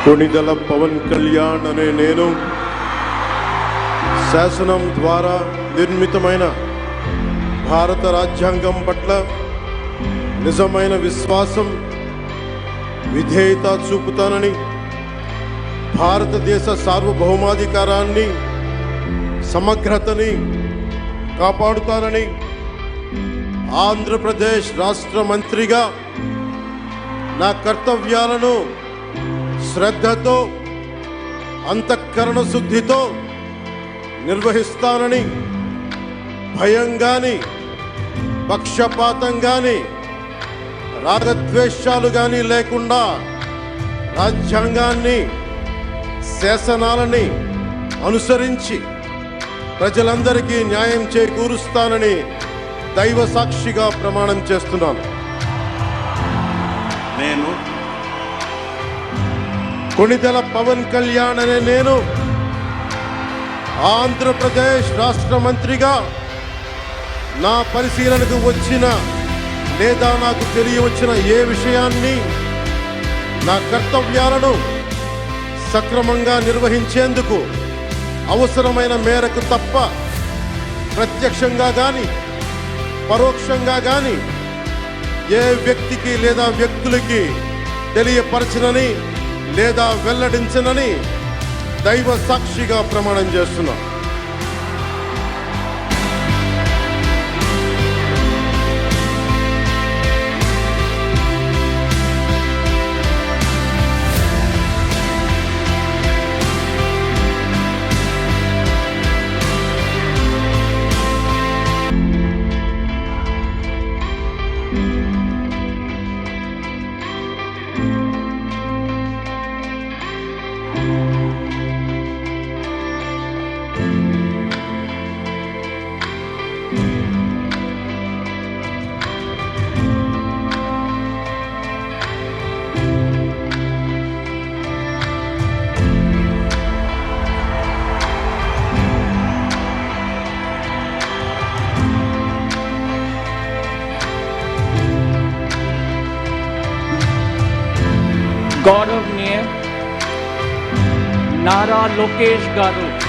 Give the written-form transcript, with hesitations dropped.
కొణిదెల పవన్ కళ్యాణ్ అనే నేను శాసనం ద్వారా నిర్మితమైన భారత రాజ్యాంగం పట్ల నిజమైన విశ్వాసం విధేయత చూపుతానని, భారతదేశ సార్వభౌమాధికారాన్ని సమగ్రతని కాపాడుతానని, ఆంధ్రప్రదేశ్ రాష్ట్ర మంత్రిగా నా కర్తవ్యాలను శ్రద్ధతో అంతఃకరణ శుద్ధితో నిర్వహిస్తానని, భయం గాని పక్షపాతం గాని రాగద్వేషాలు గాని లేకుండా రాజ్యాంగాన్ని శాసనాలని అనుసరించి ప్రజలందరికీ న్యాయం చేకూరుస్తానని దైవ సాక్షిగా ప్రమాణం చేస్తున్నాను. నేను కొణిదెల పవన్ కళ్యాణ్ అనే నేను ఆంధ్రప్రదేశ్ రాష్ట్ర మంత్రిగా నా పరిశీలనకు వచ్చిన లేదా నాకు తెలియవచ్చిన ఏ విషయాన్ని నా కర్తవ్యాలను సక్రమంగా నిర్వహించేందుకు అవసరమైన మేరకు తప్ప ప్రత్యక్షంగా కానీ పరోక్షంగా కానీ ఏ వ్యక్తికి లేదా వ్యక్తులకి తెలియపరచనని లేదా వెల్లడించనని దైవ సాక్షిగా ప్రమాణం చేస్తున్నా. गौरवनीय नारा लोकेश गारू।